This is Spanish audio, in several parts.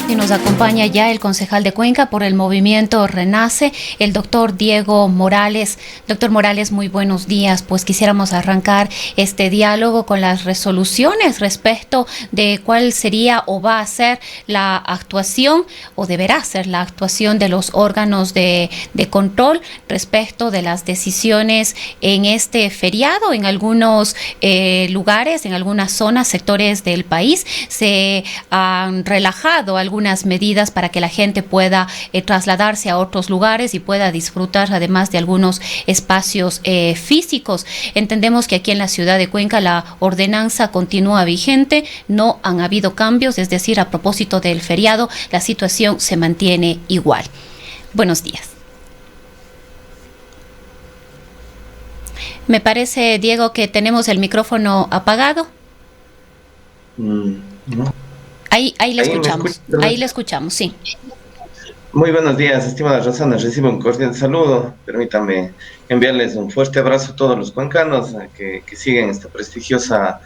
Y nos acompaña ya el concejal de Cuenca por el movimiento Renace, el doctor Diego Morales. Doctor Morales, muy buenos días. Pues quisiéramos arrancar este diálogo con las resoluciones respecto de cuál sería o va a ser la actuación o deberá ser la actuación de los órganos de control respecto de las decisiones en este feriado. En algunos lugares, en algunas zonas, sectores del país, se han relajado algunas medidas para que la gente pueda trasladarse a otros lugares y pueda disfrutar además de algunos espacios físicos. Entendemos que aquí en la ciudad de Cuenca la ordenanza continúa vigente, no han habido cambios, es decir, a propósito del feriado, la situación se mantiene igual. Buenos días. Me parece, Diego, que tenemos el micrófono apagado. No. Ahí le escuchamos. Ahí le escuchamos, sí. Muy buenos días, estimada Rosana. Recibo un cordial saludo. Permítame enviarles un fuerte abrazo a todos los cuencanos que siguen esta prestigiosa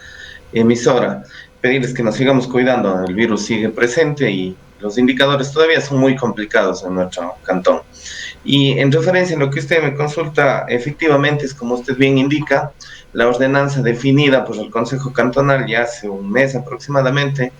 emisora. Pedirles que nos sigamos cuidando. El virus sigue presente y los indicadores todavía son muy complicados en nuestro cantón. Y en referencia a lo que usted me consulta, efectivamente es como usted bien indica, la ordenanza definida por el Consejo Cantonal ya hace un mes aproximadamente,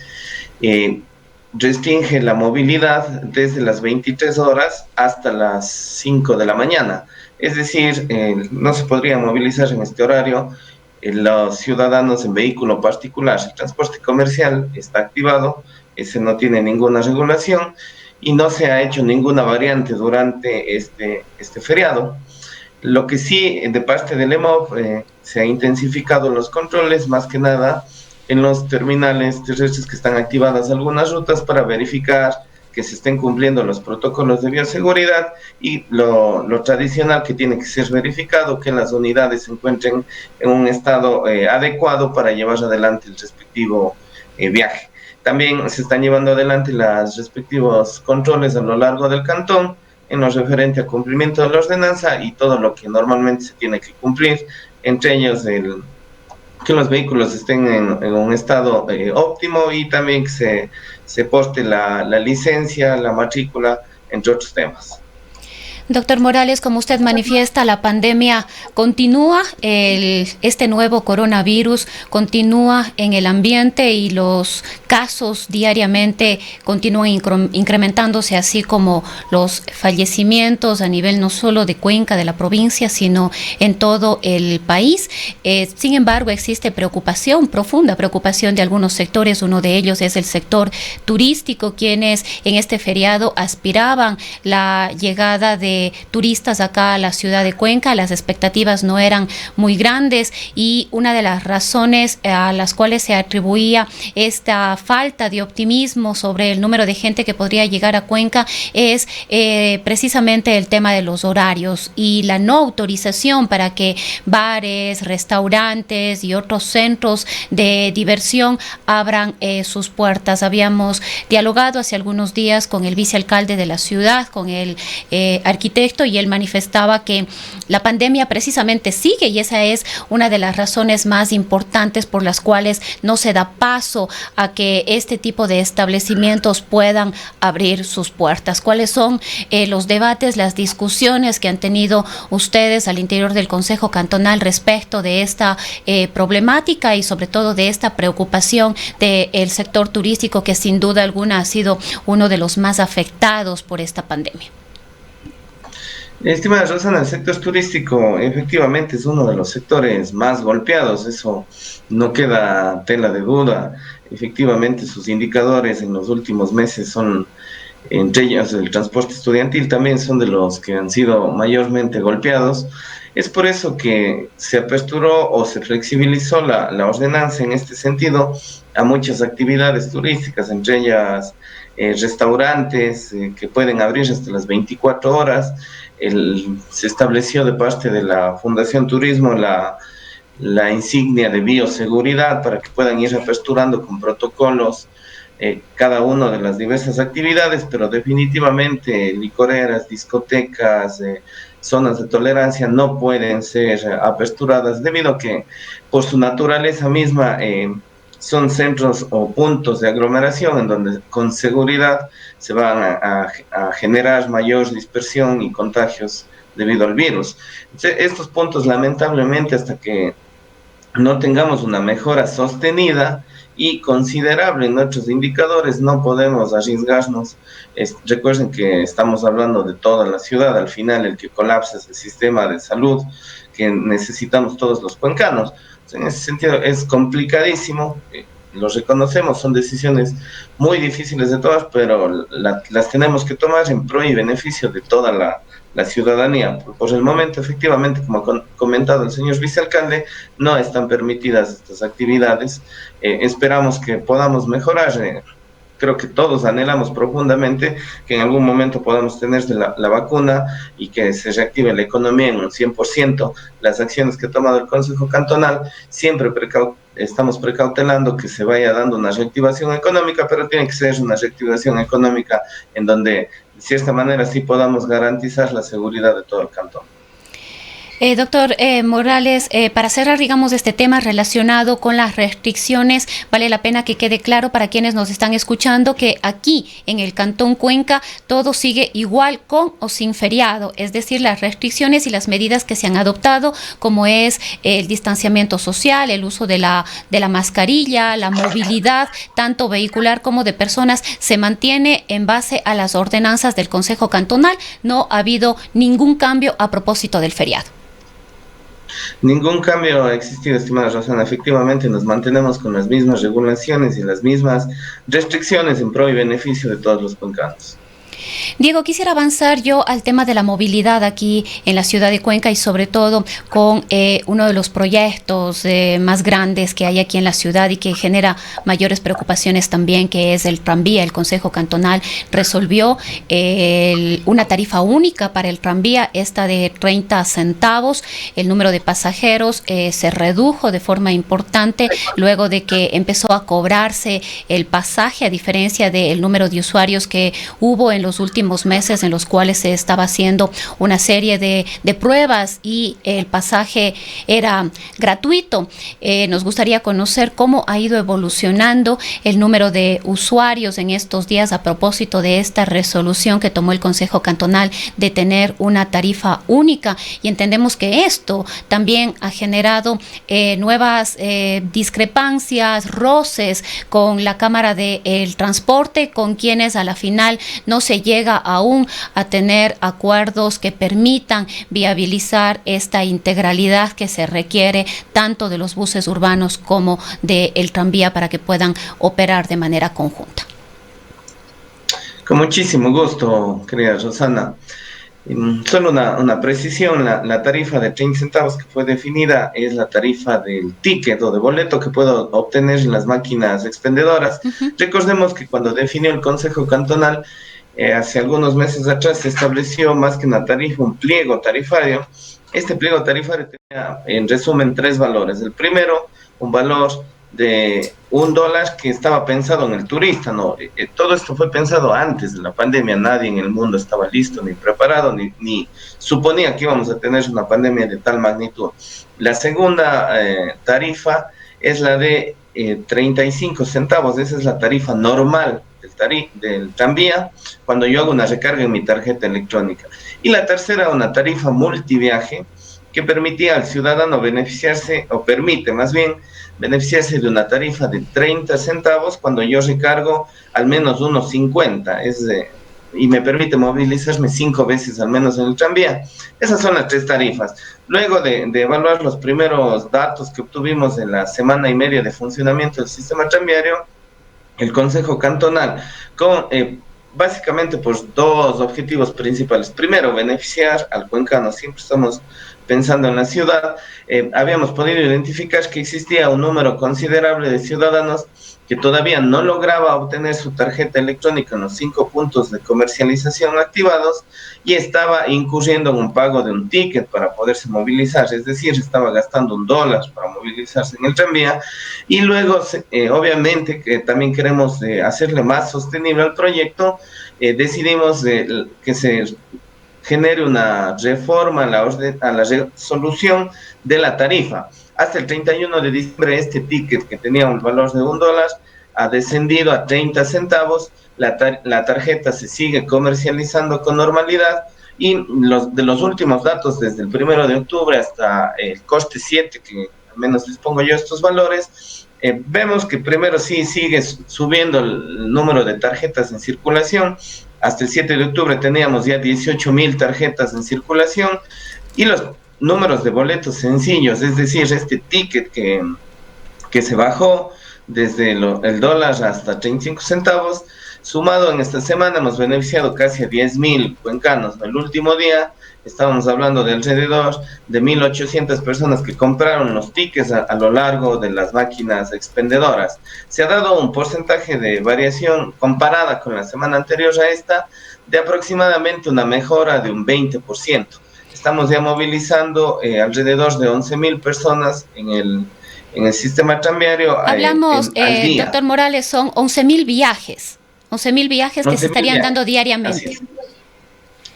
restringe la movilidad desde las 23 horas hasta las 5 de la mañana. Es decir, no se podría movilizar en este horario los ciudadanos en vehículo particular. El transporte comercial está activado, ese no tiene ninguna regulación y no se ha hecho ninguna variante durante este feriado. Lo que sí, de parte del EMOV, se ha intensificado los controles, más que nada en los terminales terrestres que están activadas algunas rutas para verificar que se estén cumpliendo los protocolos de bioseguridad y lo tradicional que tiene que ser verificado, que las unidades se encuentren en un estado adecuado para llevar adelante el respectivo viaje. También se están llevando adelante los respectivos controles a lo largo del cantón en lo referente al cumplimiento de la ordenanza y todo lo que normalmente se tiene que cumplir, entre ellos que los vehículos estén en un estado óptimo y también que se poste la licencia, la matrícula, entre otros temas. Doctor Morales, como usted manifiesta, la pandemia continúa, este nuevo coronavirus continúa en el ambiente y los casos diariamente continúan incrementándose, así como los fallecimientos a nivel no solo de Cuenca, de la provincia, sino en todo el país. Sin embargo, existe preocupación, profunda preocupación de algunos sectores. Uno de ellos es el sector turístico, quienes en este feriado aspiraban la llegada de turistas acá a la ciudad de Cuenca. Las expectativas no eran muy grandes y una de las razones a las cuales se atribuía esta falta de optimismo sobre el número de gente que podría llegar a Cuenca es precisamente el tema de los horarios y la no autorización para que bares, restaurantes y otros centros de diversión abran sus puertas. Habíamos dialogado hace algunos días con el vicealcalde de la ciudad, con el arquitecto, y él manifestaba que la pandemia precisamente sigue y esa es una de las razones más importantes por las cuales no se da paso a que este tipo de establecimientos puedan abrir sus puertas. ¿Cuáles son los debates, las discusiones que han tenido ustedes al interior del Consejo Cantonal respecto de esta problemática y sobre todo de esta preocupación del sector turístico, que sin duda alguna ha sido uno de los más afectados por esta pandemia? Estimada Rosana, el sector turístico efectivamente es uno de los sectores más golpeados, eso no queda tela de duda. Efectivamente, sus indicadores en los últimos meses son, entre ellos el transporte estudiantil, también son de los que han sido mayormente golpeados. Es por eso que se aperturó o se flexibilizó la ordenanza en este sentido a muchas actividades turísticas, entre ellas restaurantes que pueden abrir hasta las 24 horas. Se estableció de parte de la Fundación Turismo la insignia de bioseguridad para que puedan ir aperturando con protocolos cada una de las diversas actividades, pero definitivamente licoreras, discotecas, zonas de tolerancia no pueden ser aperturadas debido a que por su naturaleza misma son centros o puntos de aglomeración en donde con seguridad se van a generar mayor dispersión y contagios debido al virus. Entonces, estos puntos, lamentablemente, hasta que no tengamos una mejora sostenida y considerable en nuestros indicadores, no podemos arriesgarnos. Recuerden que estamos hablando de toda la ciudad, al final el que colapsa es el sistema de salud que necesitamos todos los cuencanos. En ese sentido es complicadísimo, lo reconocemos, son decisiones muy difíciles de todas, pero las tenemos que tomar en pro y beneficio de toda la ciudadanía. Por el momento, efectivamente, como ha comentado el señor vicealcalde, no están permitidas estas actividades. Esperamos que podamos mejorar. Creo que todos anhelamos profundamente que en algún momento podamos tener la vacuna y que se reactive la economía en un 100%. Las acciones que ha tomado el Consejo Cantonal, siempre estamos precautelando que se vaya dando una reactivación económica, pero tiene que ser una reactivación económica en donde, de cierta manera, sí podamos garantizar la seguridad de todo el cantón. Doctor Morales, para cerrar, digamos, este tema relacionado con las restricciones, vale la pena que quede claro para quienes nos están escuchando que aquí en el Cantón Cuenca todo sigue igual con o sin feriado, es decir, las restricciones y las medidas que se han adoptado, como es el distanciamiento social, el uso de la mascarilla, la movilidad, tanto vehicular como de personas, se mantiene en base a las ordenanzas del Consejo Cantonal. No ha habido ningún cambio a propósito del feriado. Ningún cambio ha existido, estimada Rosana. Efectivamente, nos mantenemos con las mismas regulaciones y las mismas restricciones en pro y beneficio de todos los cuencanos. Diego, quisiera avanzar yo al tema de la movilidad aquí en la ciudad de Cuenca y sobre todo con uno de los proyectos más grandes que hay aquí en la ciudad y que genera mayores preocupaciones también, que es el tranvía. El Consejo Cantonal resolvió una tarifa única para el tranvía, esta de 30 centavos. El número de pasajeros se redujo de forma importante luego de que empezó a cobrarse el pasaje, a diferencia del número de usuarios que hubo en los últimos meses en los cuales se estaba haciendo una serie de pruebas y el pasaje era gratuito. Nos gustaría conocer cómo ha ido evolucionando el número de usuarios en estos días a propósito de esta resolución que tomó el Consejo Cantonal de tener una tarifa única, y entendemos que esto también ha generado nuevas discrepancias, roces con la Cámara del Transporte, con quienes a la final no se llega aún a tener acuerdos que permitan viabilizar esta integralidad que se requiere tanto de los buses urbanos como del tranvía para que puedan operar de manera conjunta. Con muchísimo gusto, querida Rosana. Solo una precisión, la tarifa de 30 centavos que fue definida es la tarifa del ticket o de boleto que puedo obtener en las máquinas expendedoras. Recordemos que cuando definió el Consejo Cantonal, hace algunos meses atrás, se estableció más que una tarifa, un pliego tarifario. Este pliego tarifario tenía, en resumen, 3 valores. El primero, un valor de $1 que estaba pensado en el turista, ¿no? Todo esto fue pensado antes de la pandemia. Nadie en el mundo estaba listo ni preparado, ni suponía que íbamos a tener una pandemia de tal magnitud. La segunda tarifa es la de 35 centavos, esa es la tarifa normal del tranvía cuando yo hago una recarga en mi tarjeta electrónica. Y la tercera, una tarifa multiviaje que permitía al ciudadano beneficiarse, o permite más bien, beneficiarse de una tarifa de 30 centavos cuando yo recargo al menos unos 50, y me permite movilizarme 5 veces al menos en el tranvía. Esas son las 3 tarifas. Luego de evaluar los primeros datos que obtuvimos en la semana y media de funcionamiento del sistema tranviario, el Consejo Cantonal, con básicamente por 2 objetivos principales. Primero, beneficiar al cuencano. Siempre estamos pensando en la ciudad. Habíamos podido identificar que existía un número considerable de ciudadanos que todavía no lograba obtener su tarjeta electrónica en los 5 puntos de comercialización activados y estaba incurriendo en un pago de un ticket para poderse movilizar, es decir, estaba gastando $1 para movilizarse en el tranvía. Y luego, obviamente, que también queremos hacerle más sostenible al proyecto, decidimos que se genere una reforma a la resolución de la tarifa. Hasta el 31 de diciembre este ticket que tenía un valor de $1 ha descendido a 30 centavos, la tarjeta se sigue comercializando con normalidad y de los últimos datos desde el 1 de octubre hasta el coste 7, que al menos les pongo yo estos valores, vemos que primero sí sigue subiendo el número de tarjetas en circulación. Hasta el 7 de octubre teníamos ya 18,000 tarjetas en circulación y los números de boletos sencillos, es decir, este ticket que se bajó desde el dólar hasta 35 centavos, sumado en esta semana hemos beneficiado casi a 10,000 cuencanos. El último día estábamos hablando de alrededor de 1,800 personas que compraron los tickets a lo largo de las máquinas expendedoras. Se ha dado un porcentaje de variación comparada con la semana anterior a esta de aproximadamente una mejora de un 20%. Estamos ya movilizando alrededor de 11,000 personas en el sistema tranviario. Hablamos, al día. doctor Morales, son 11,000 viajes. 11,000 viajes que se estarían dando diariamente.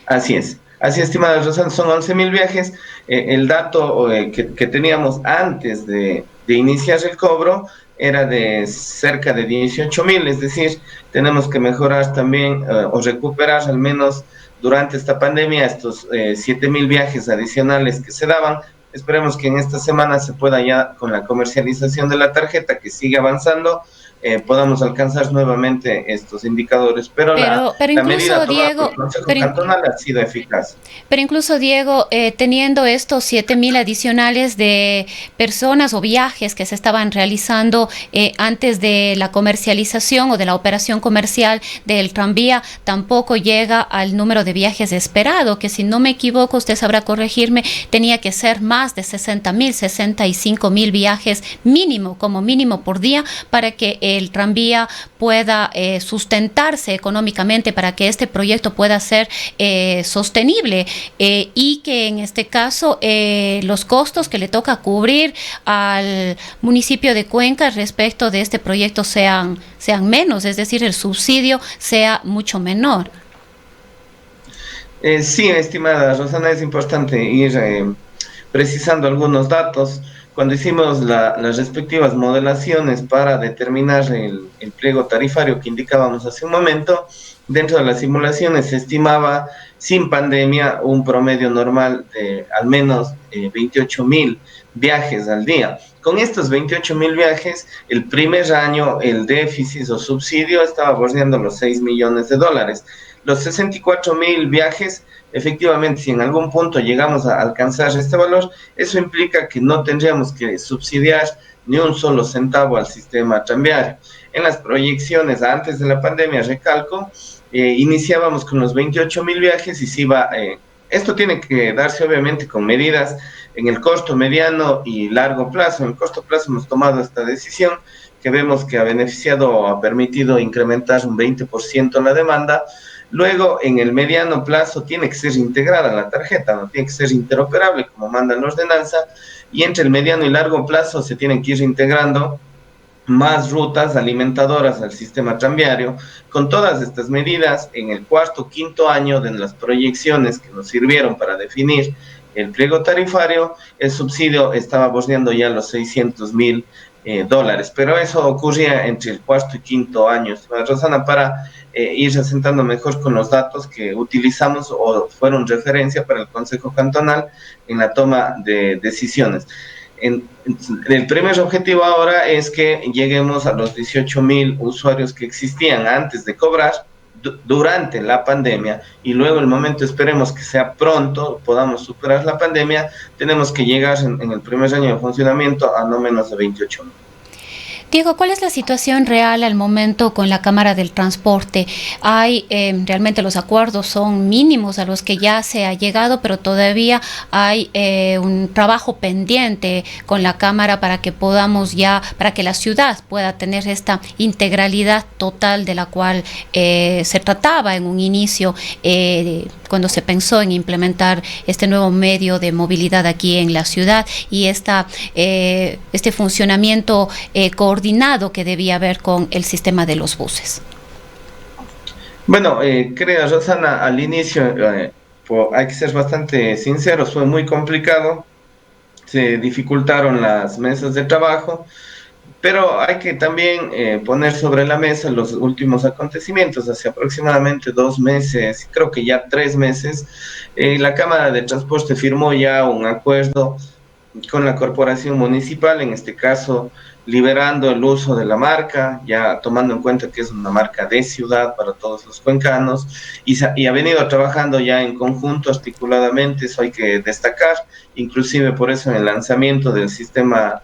Así es, estimada Rosana, son 11,000 viajes. El dato que teníamos antes de iniciar el cobro era de cerca de 18,000, es decir, tenemos que mejorar también o recuperar al menos durante esta pandemia estos 7,000 viajes adicionales que se daban. Esperemos que en esta semana se pueda ya, con la comercialización de la tarjeta que sigue avanzando, podamos alcanzar nuevamente estos indicadores, pero la medida tomada por el Consejo Cantonal ha sido eficaz. Pero incluso, Diego, teniendo estos 7,000 adicionales de personas o viajes que se estaban realizando antes de la comercialización o de la operación comercial del tranvía, tampoco llega al número de viajes esperado, que si no me equivoco, usted sabrá corregirme, tenía que ser más de 60,000, 65,000 viajes mínimo, como mínimo por día, para que el tranvía pueda sustentarse económicamente, para que este proyecto pueda ser sostenible y que en este caso los costos que le toca cubrir al municipio de Cuenca respecto de este proyecto sean menos, es decir, el subsidio sea mucho menor. Sí, estimada Rosana, es importante ir precisando algunos datos. Cuando hicimos las respectivas modelaciones para determinar el pliego tarifario que indicábamos hace un momento, dentro de las simulaciones se estimaba, sin pandemia, un promedio normal de al menos 28,000 viajes al día. Con estos 28,000 viajes, el primer año el déficit o subsidio estaba bordeando los $6 millones. Los 64,000 viajes, efectivamente, si en algún punto llegamos a alcanzar este valor, eso implica que no tendríamos que subsidiar ni un solo centavo al sistema tranviario. En las proyecciones antes de la pandemia, recalco, iniciábamos con los 28,000 viajes y se iba, esto tiene que darse obviamente con medidas en el corto, mediano y largo plazo. En el corto plazo hemos tomado esta decisión que vemos que ha beneficiado o ha permitido incrementar un 20% la demanda. Luego, en el mediano plazo, tiene que ser integrada la tarjeta, no tiene que ser interoperable como manda la ordenanza, y entre el mediano y largo plazo se tienen que ir integrando más rutas alimentadoras al sistema tranviario. Con todas estas medidas, en el cuarto, quinto año de las proyecciones que nos sirvieron para definir el pliego tarifario, el subsidio estaba bordeando ya los $600,000, pero eso ocurría entre el cuarto y quinto año. Rosana, para ir asentando mejor con los datos que utilizamos o fueron referencia para el Consejo Cantonal en la toma de decisiones. El primer objetivo ahora es que lleguemos a los 18,000 usuarios que existían antes de cobrar durante la pandemia, y luego el momento, esperemos que sea pronto, podamos superar la pandemia, tenemos que llegar en el primer año de funcionamiento a no menos de 28,000. Diego, ¿cuál es la situación real al momento con la Cámara del Transporte? Hay realmente los acuerdos son mínimos a los que ya se ha llegado, pero todavía hay un trabajo pendiente con la Cámara para que para que la ciudad pueda tener esta integralidad total de la cual se trataba en un inicio cuando se pensó en implementar este nuevo medio de movilidad aquí en la ciudad y este funcionamiento coordinado que debía haber con el sistema de los buses. Bueno, creo, Rosana, al inicio hay que ser bastante sinceros, fue muy complicado se dificultaron las mesas de trabajo, pero hay que también poner sobre la mesa los últimos acontecimientos. Hace aproximadamente 2 meses, creo que ya 3 meses, la Cámara de Transporte firmó ya un acuerdo con la corporación municipal, en este caso liberando el uso de la marca, ya tomando en cuenta que es una marca de ciudad para todos los cuencanos, y ha venido trabajando ya en conjunto, articuladamente, eso hay que destacar, inclusive por eso en el lanzamiento del sistema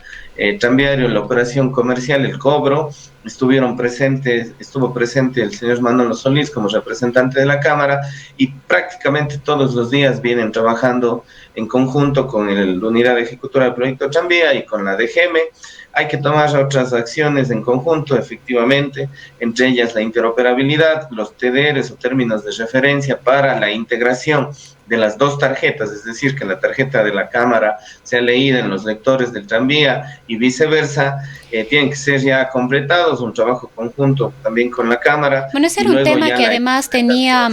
tranviario, la operación comercial, el cobro, estuvo presente el señor Manolo Solís como representante de la Cámara, y prácticamente todos los días vienen trabajando en conjunto con la Unidad Ejecutora del Proyecto Tranvía y con la DGM. Hay que tomar otras acciones en conjunto, efectivamente, entre ellas la interoperabilidad, los TDRs o términos de referencia para la integración de las dos tarjetas, es decir, que la tarjeta de la Cámara sea leída en los lectores del tranvía y viceversa, tienen que ser ya completados, un trabajo conjunto también con la Cámara. Bueno, ese era un tema que además tenía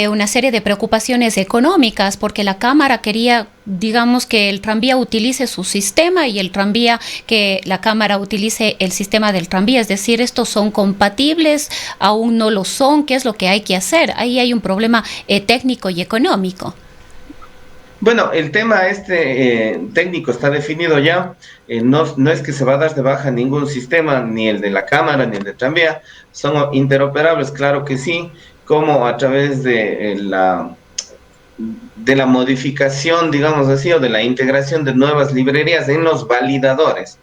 una serie de preocupaciones económicas, porque la Cámara quería, digamos, que el tranvía utilice su sistema y el tranvía, que la Cámara utilice el sistema del tranvía, es decir, estos son compatibles, aún no lo son, ¿qué es lo que hay que hacer? Ahí hay un problema técnico y económico. Bueno, el tema técnico está definido ya, no es que se va a dar de baja ningún sistema, ni el de la Cámara, ni el de tranvía, son interoperables, claro que sí, como a través de la modificación, digamos así, o de la integración de nuevas librerías en los validadores.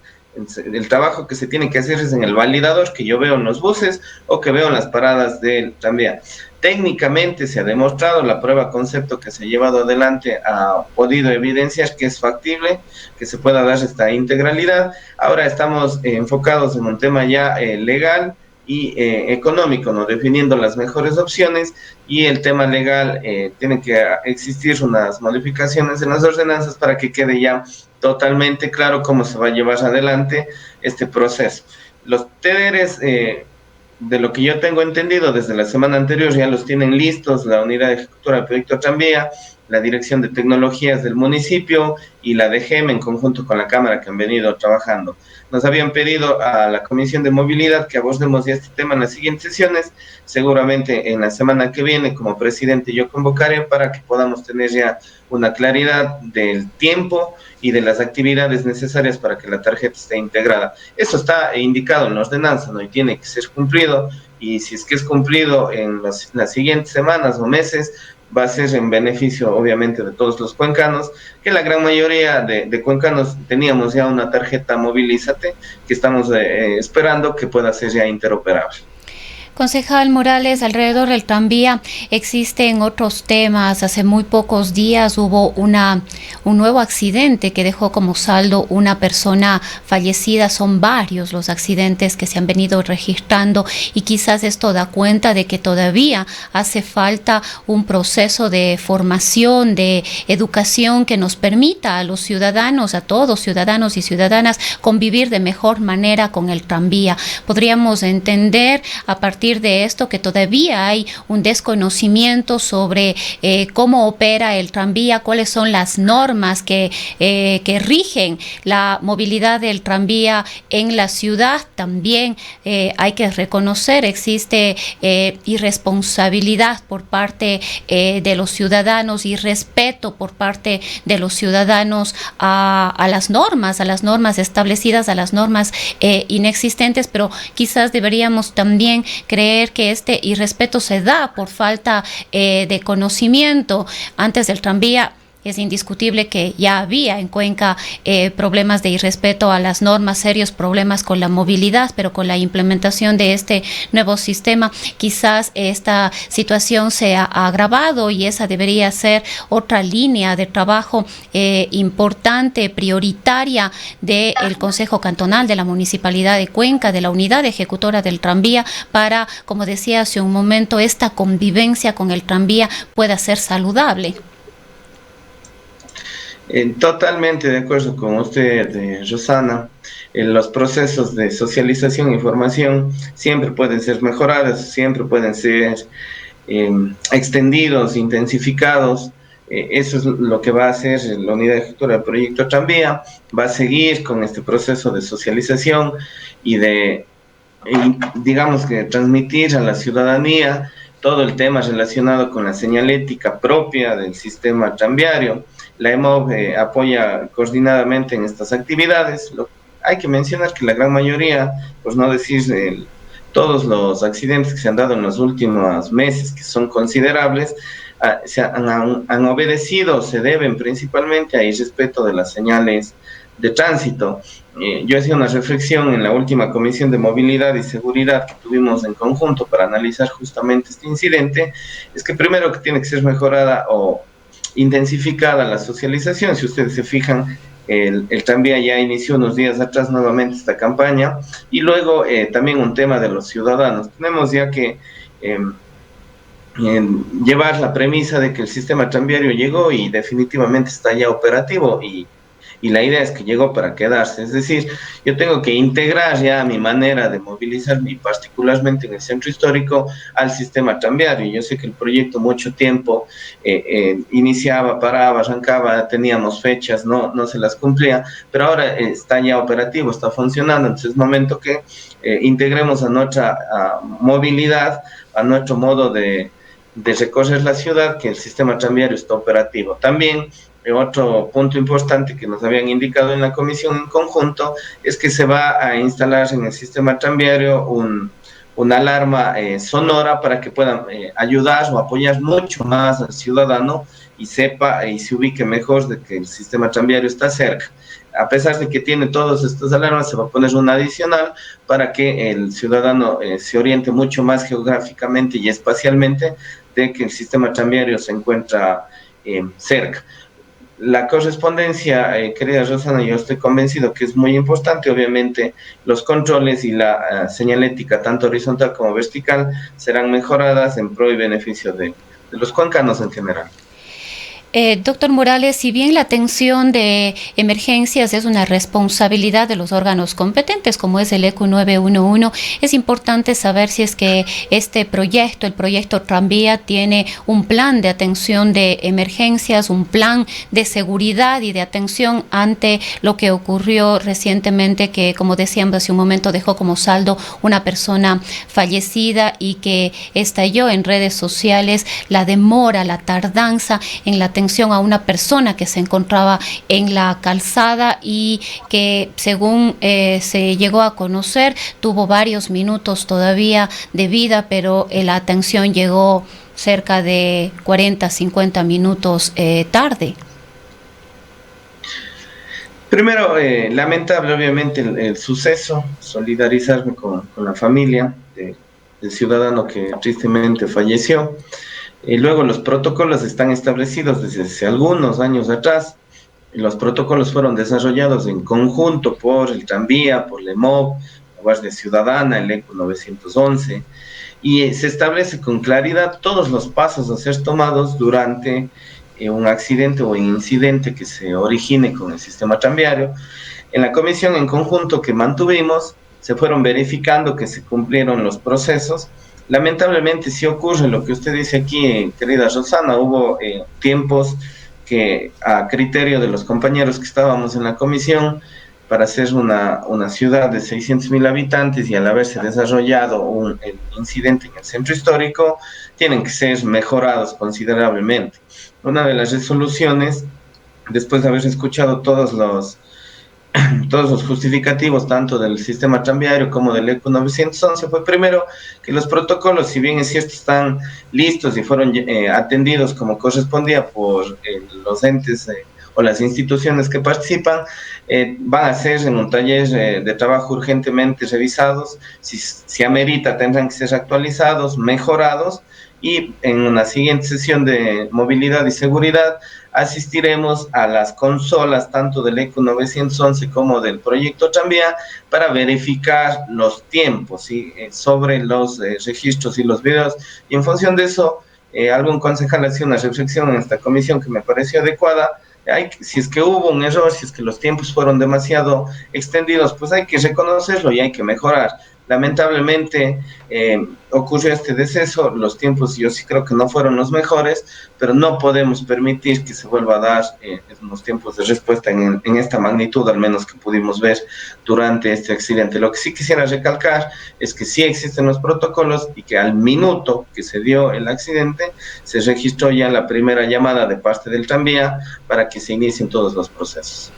El trabajo que se tiene que hacer es en el validador que yo veo en los buses o que veo en las paradas del tranvía. Técnicamente se ha demostrado, la prueba concepto que se ha llevado adelante ha podido evidenciar que es factible, que se pueda dar esta integralidad. Ahora estamos enfocados en un tema ya legal y económico, ¿no? Definiendo las mejores opciones, y el tema legal, tiene que existir unas modificaciones en las ordenanzas para que quede ya totalmente claro cómo se va a llevar adelante este proceso. Los TDRs, de lo que yo tengo entendido, desde la semana anterior ya los tienen listos la Unidad Ejecutora del Proyecto Tranvía, la Dirección de Tecnologías del municipio y la DGM en conjunto con la Cámara, que han venido trabajando. Nos habían pedido a la Comisión de Movilidad que abordemos ya este tema en las siguientes sesiones. Seguramente en la semana que viene, como presidente, yo convocaré para que podamos tener ya una claridad del tiempo y de las actividades necesarias para que la tarjeta esté integrada. Eso está indicado en la ordenanza, ¿no? Y tiene que ser cumplido, y si es que es cumplido en las siguientes semanas o meses, va a ser en beneficio, obviamente, de todos los cuencanos, que la gran mayoría de cuencanos teníamos ya una tarjeta Movilízate, que estamos esperando que pueda ser ya interoperable. Concejal Morales, alrededor del tranvía existen otros temas. Hace muy pocos días hubo un nuevo accidente que dejó como saldo una persona fallecida. Son varios los accidentes que se han venido registrando, y quizás esto da cuenta de que todavía hace falta un proceso de formación, de educación, que nos permita a los ciudadanos, a todos ciudadanos y ciudadanas, convivir de mejor manera con el tranvía. Podríamos entender a partir de esto que todavía hay un desconocimiento sobre cómo opera el tranvía, cuáles son las normas que rigen la movilidad del tranvía en la ciudad. También hay que reconocer, existe irresponsabilidad por parte de los ciudadanos y respeto por parte de los ciudadanos a las normas establecidas, a las normas inexistentes, pero quizás deberíamos también creer que este irrespeto se da por falta de conocimiento. Antes del tranvía es indiscutible que ya había en Cuenca problemas de irrespeto a las normas, serios problemas con la movilidad, pero con la implementación de este nuevo sistema quizás esta situación se ha agravado, y esa debería ser otra línea de trabajo importante, prioritaria del Consejo Cantonal, de la Municipalidad de Cuenca, de la Unidad Ejecutora del Tranvía, para, como decía hace un momento, esta convivencia con el tranvía pueda ser saludable. Totalmente de acuerdo con usted, Rosana. Los procesos de socialización e información siempre pueden ser mejorados, siempre pueden ser extendidos, intensificados, Eso es lo que va a hacer la unidad ejecutora del proyecto Tranvía. Va a seguir con este proceso de socialización y digamos que transmitir a la ciudadanía todo el tema relacionado con la señalética propia del sistema tranviario. La EMOV apoya coordinadamente en estas actividades. Hay que mencionar que la gran mayoría, por no decir todos los accidentes que se han dado en los últimos meses, que son considerables, han obedecido, se deben principalmente a irrespeto de las señales de tránsito. Yo hacía una reflexión en la última comisión de movilidad y seguridad que tuvimos en conjunto para analizar justamente este incidente, es que primero que tiene que ser mejorada o intensificada la socialización. Si ustedes se fijan, el tranvía ya inició unos días atrás nuevamente esta campaña, y luego también un tema de los ciudadanos. Tenemos ya que llevar la premisa de que el sistema tranviario llegó y definitivamente está ya operativo, y la idea es que llegó para quedarse. Es decir, yo tengo que integrar ya mi manera de movilizarme, particularmente en el centro histórico, al sistema tranviario. Yo sé que el proyecto mucho tiempo iniciaba, paraba, arrancaba, teníamos fechas, no se las cumplía, pero ahora está ya operativo, está funcionando. Entonces es momento que integremos a nuestra movilidad, a nuestro modo de recorrer la ciudad, que el sistema tranviario está operativo. También otro punto importante que nos habían indicado en la comisión en conjunto es que se va a instalar en el sistema tranviario una alarma sonora para que puedan ayudar o apoyar mucho más al ciudadano y sepa y se ubique mejor de que el sistema tranviario está cerca. A pesar de que tiene todas estas alarmas, se va a poner una adicional para que el ciudadano se oriente mucho más geográficamente y espacialmente de que el sistema tranviario se encuentra cerca. La correspondencia, querida Rosana, yo estoy convencido que es muy importante. Obviamente los controles y la señalética, tanto horizontal como vertical, serán mejoradas en pro y beneficio de los cuencanos en general. Doctor Morales, si bien la atención de emergencias es una responsabilidad de los órganos competentes, como es el ECU 911, es importante saber si es que este proyecto, el proyecto Tranvía, tiene un plan de atención de emergencias, un plan de seguridad y de atención ante lo que ocurrió recientemente, que, como decíamos hace un momento, dejó como saldo una persona fallecida y que estalló en redes sociales la demora, la tardanza en la atención a una persona que se encontraba en la calzada y que, según se llegó a conocer, tuvo varios minutos todavía de vida, pero la atención llegó cerca de 40, 50 minutos tarde. Primero, lamentable obviamente el suceso, solidarizarme con la familia del ciudadano que tristemente falleció. Luego, los protocolos están establecidos desde hace algunos años atrás. Los protocolos fueron desarrollados en conjunto por el Tranvía, por la EMOV, la Guardia Ciudadana, el ECU 911, y se establece con claridad todos los pasos a ser tomados durante un accidente o incidente que se origine con el sistema tranviario. En la comisión en conjunto que mantuvimos, se fueron verificando que se cumplieron los procesos. Lamentablemente sí ocurre lo que usted dice aquí, querida Rosana. Hubo tiempos que, a criterio de los compañeros que estábamos en la comisión, para ser una ciudad de 600,000 habitantes y al haberse desarrollado el incidente en el centro histórico, tienen que ser mejorados considerablemente. Una de las resoluciones, después de haber escuchado todos los justificativos, tanto del sistema tranviario como del ECU 911, fue primero que los protocolos, si bien es cierto, están listos y fueron atendidos como correspondía por los entes o las instituciones que participan, van a ser en un taller de trabajo urgentemente revisados. Si amerita, tendrán que ser actualizados, mejorados, y en una siguiente sesión de movilidad y seguridad asistiremos a las consolas tanto del ECU 911 como del proyecto Tranvía para verificar los tiempos, ¿sí? Sobre los registros y los videos, y en función de eso algún concejal hacía una reflexión en esta comisión que me pareció adecuada. Si es que hubo un error, si es que los tiempos fueron demasiado extendidos, pues hay que reconocerlo y hay que mejorar. Lamentablemente ocurrió este deceso, los tiempos yo sí creo que no fueron los mejores, pero no podemos permitir que se vuelva a dar los tiempos de respuesta en esta magnitud, al menos que pudimos ver durante este accidente. Lo que sí quisiera recalcar es que sí existen los protocolos y que al minuto que se dio el accidente se registró ya la primera llamada de parte del tranvía para que se inicien todos los procesos.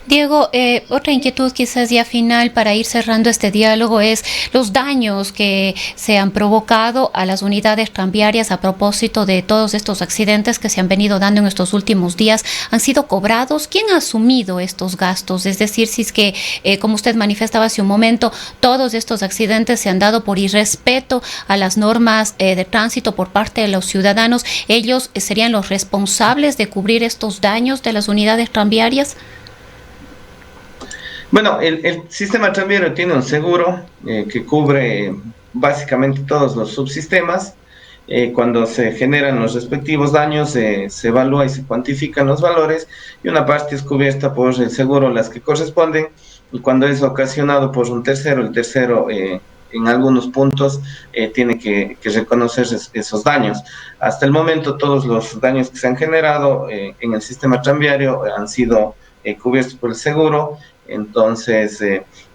Diego, otra inquietud quizás ya final para ir cerrando este diálogo es los daños que se han provocado a las unidades tranviarias a propósito de todos estos accidentes que se han venido dando en estos últimos días. ¿Han sido cobrados? ¿Quién ha asumido estos gastos? Es decir, si es que, como usted manifestaba hace un momento, todos estos accidentes se han dado por irrespeto a las normas de tránsito por parte de los ciudadanos, ¿ellos serían los responsables de cubrir estos daños de las unidades tranviarias? Bueno, el sistema tranviario tiene un seguro que cubre básicamente todos los subsistemas. Cuando se generan los respectivos daños, se evalúa y se cuantifican los valores y una parte es cubierta por el seguro, las que corresponden, y cuando es ocasionado por un tercero, el tercero en algunos puntos tiene que reconocer esos daños. Hasta el momento todos los daños que se han generado en el sistema tranviario han sido cubiertos por el seguro. Entonces,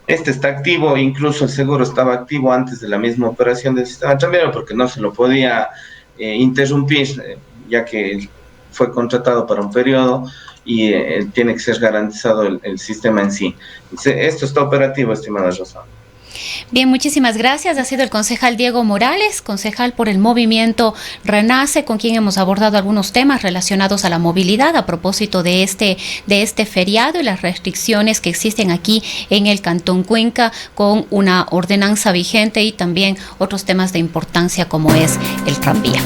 este está activo, incluso el seguro estaba activo antes de la misma operación del sistema tranviario porque no se lo podía interrumpir, ya que fue contratado para un periodo y tiene que ser garantizado el sistema en sí. Esto está operativo, estimada Rosa. Bien, muchísimas gracias. Ha sido el concejal Diego Morales, concejal por el movimiento Renace, con quien hemos abordado algunos temas relacionados a la movilidad a propósito de este feriado y las restricciones que existen aquí en el Cantón Cuenca con una ordenanza vigente y también otros temas de importancia como es el tranvía.